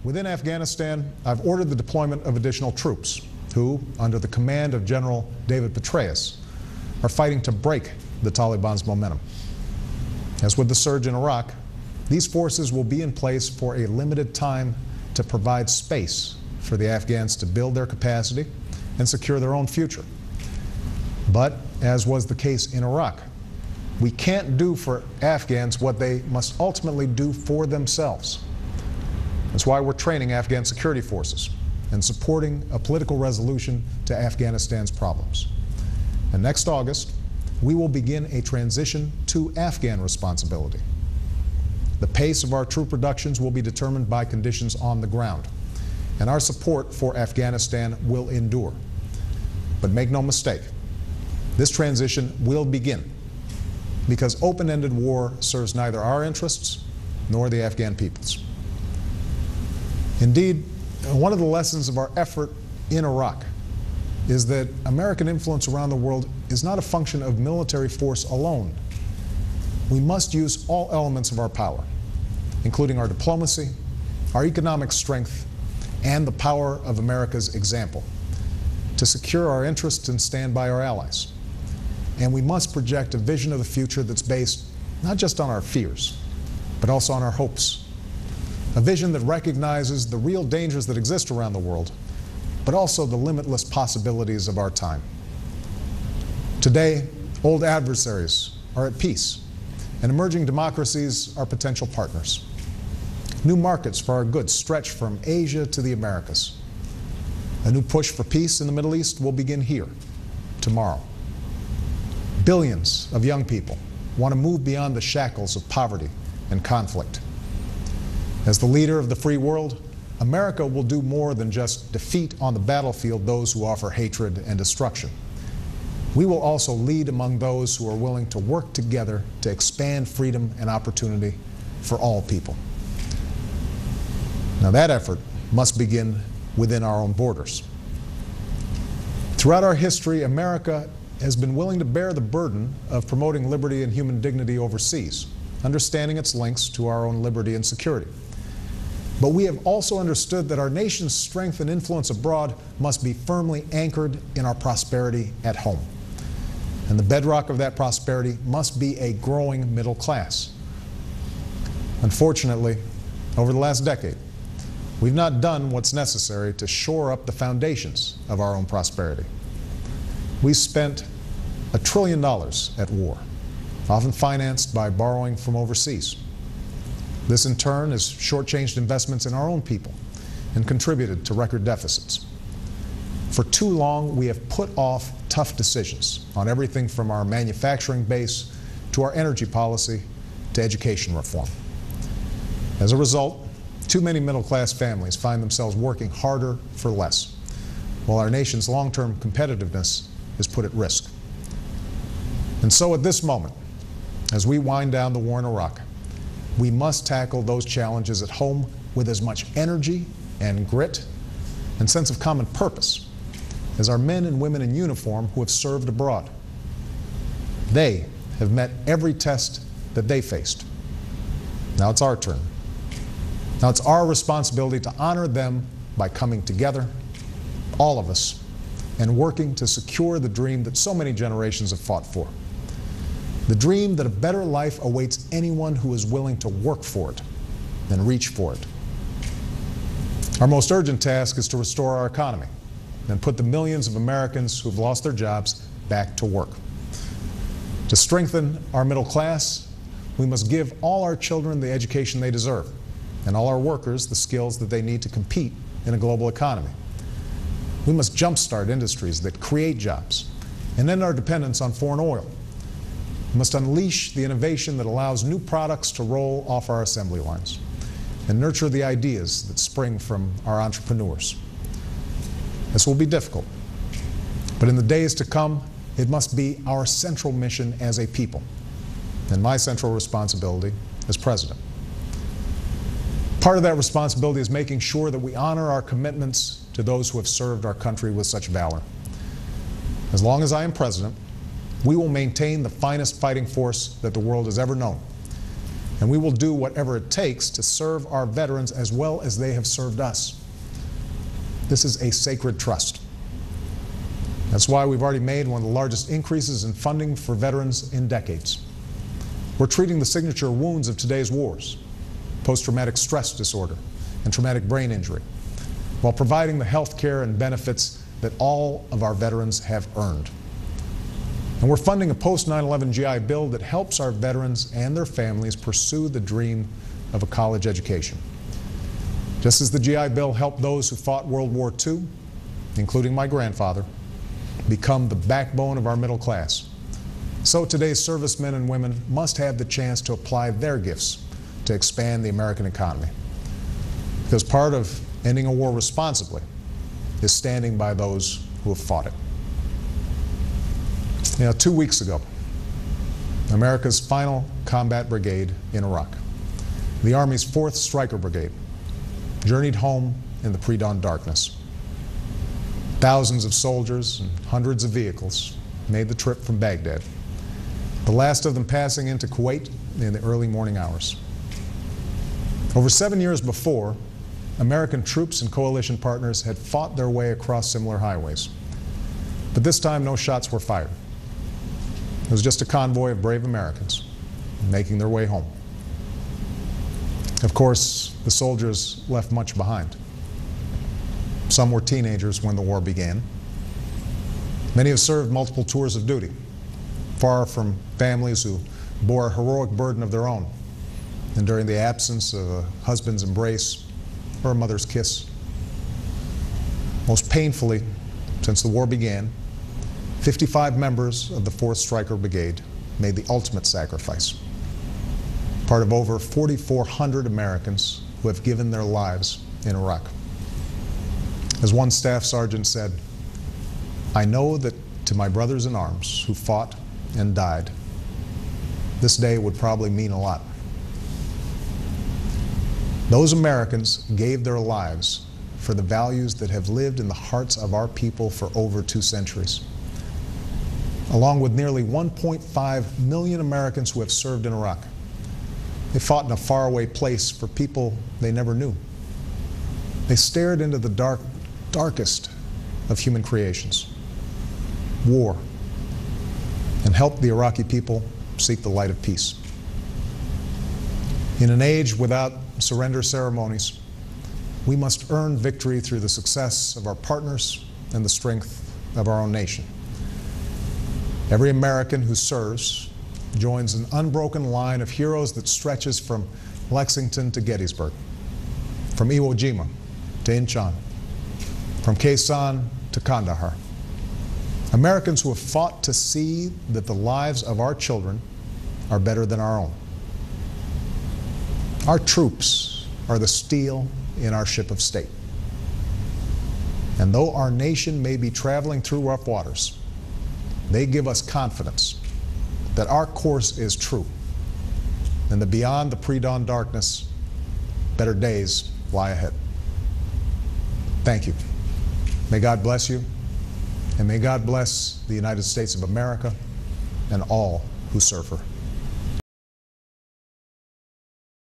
Within Afghanistan, I've ordered the deployment of additional troops who, under the command of General David Petraeus, are fighting to break the Taliban's momentum. As with the surge in Iraq, these forces will be in place for a limited time to provide space for the Afghans to build their capacity and secure their own future. But, as was the case in Iraq, we can't do for Afghans what they must ultimately do for themselves. That's why we're training Afghan security forces and supporting a political resolution to Afghanistan's problems. And next August, we will begin a transition to Afghan responsibility. The pace of our troop reductions will be determined by conditions on the ground, and our support for Afghanistan will endure. But make no mistake, this transition will begin, because open-ended war serves neither our interests nor the Afghan people's. Indeed, one of the lessons of our effort in Iraq is that American influence around the world is not a function of military force alone. We must use all elements of our power, including our diplomacy, our economic strength, and the power of America's example, to secure our interests and stand by our allies. And we must project a vision of the future that's based not just on our fears, but also on our hopes. A vision that recognizes the real dangers that exist around the world, but also the limitless possibilities of our time. Today, old adversaries are at peace, and emerging democracies are potential partners. New markets for our goods stretch from Asia to the Americas. A new push for peace in the Middle East will begin here, tomorrow. Billions of young people want to move beyond the shackles of poverty and conflict. As the leader of the free world, America will do more than just defeat on the battlefield those who offer hatred and destruction. We will also lead among those who are willing to work together to expand freedom and opportunity for all people. Now that effort must begin within our own borders. Throughout our history, America has been willing to bear the burden of promoting liberty and human dignity overseas, understanding its links to our own liberty and security. But we have also understood that our nation's strength and influence abroad must be firmly anchored in our prosperity at home. And the bedrock of that prosperity must be a growing middle class. Unfortunately, over the last decade, we've not done what's necessary to shore up the foundations of our own prosperity. We spent $1 trillion at war, often financed by borrowing from overseas. This in turn has shortchanged investments in our own people and contributed to record deficits. For too long, we have put off tough decisions on everything from our manufacturing base to our energy policy to education reform. As a result, too many middle-class families find themselves working harder for less, while our nation's long-term competitiveness is put at risk. And so at this moment, as we wind down the war in Iraq, we must tackle those challenges at home with as much energy and grit and sense of common purpose as our men and women in uniform who have served abroad. They have met every test that they faced. Now it's our turn. Now it's our responsibility to honor them by coming together, all of us, and working to secure the dream that so many generations have fought for. The dream that a better life awaits anyone who is willing to work for it and reach for it. Our most urgent task is to restore our economy and put the millions of Americans who've lost their jobs back to work. To strengthen our middle class, we must give all our children the education they deserve and all our workers the skills that they need to compete in a global economy. We must jumpstart industries that create jobs and end our dependence on foreign oil. We must unleash the innovation that allows new products to roll off our assembly lines and nurture the ideas that spring from our entrepreneurs. This will be difficult, but in the days to come, it must be our central mission as a people and my central responsibility as president. Part of that responsibility is making sure that we honor our commitments to those who have served our country with such valor. As long as I am president, we will maintain the finest fighting force that the world has ever known. And we will do whatever it takes to serve our veterans as well as they have served us. This is a sacred trust. That's why we've already made one of the largest increases in funding for veterans in decades. We're treating the signature wounds of today's wars, post-traumatic stress disorder and traumatic brain injury, while providing the health care and benefits that all of our veterans have earned. And we're funding a post-9/11 GI Bill that helps our veterans and their families pursue the dream of a college education. Just as the GI Bill helped those who fought World War II, including my grandfather, become the backbone of our middle class, so today's servicemen and women must have the chance to apply their gifts to expand the American economy. Because part of ending a war responsibly is standing by those who have fought it. 2 weeks ago, America's final combat brigade in Iraq, the Army's 4th Stryker Brigade, journeyed home in the pre-dawn darkness. Thousands of soldiers and hundreds of vehicles made the trip from Baghdad, the last of them passing into Kuwait in the early morning hours. Over 7 years before, American troops and coalition partners had fought their way across similar highways. But this time, no shots were fired. It was just a convoy of brave Americans making their way home. Of course, the soldiers left much behind. Some were teenagers when the war began. Many have served multiple tours of duty, far from families who bore a heroic burden of their own, enduring the absence of a husband's embrace or a mother's kiss. Most painfully, since the war began, 55 members of the 4th Stryker Brigade made the ultimate sacrifice, part of over 4,400 Americans who have given their lives in Iraq. As one staff sergeant said, "I know that to my brothers in arms who fought and died, this day would probably mean a lot." Those Americans gave their lives for the values that have lived in the hearts of our people for over 2 centuries. Along with nearly 1.5 million Americans who have served in Iraq, they fought in a faraway place for people they never knew. They stared into the darkest of human creations, war, and helped the Iraqi people seek the light of peace. In an age without surrender ceremonies, we must earn victory through the success of our partners and the strength of our own nation. Every American who serves joins an unbroken line of heroes that stretches from Lexington to Gettysburg, from Iwo Jima to Incheon, from Khe Sanh to Kandahar. Americans who have fought to see that the lives of our children are better than our own. Our troops are the steel in our ship of state. And though our nation may be traveling through rough waters, they give us confidence that our course is true and that beyond the pre-dawn darkness, better days lie ahead. Thank you. May God bless you, and may God bless the United States of America and all who serve her.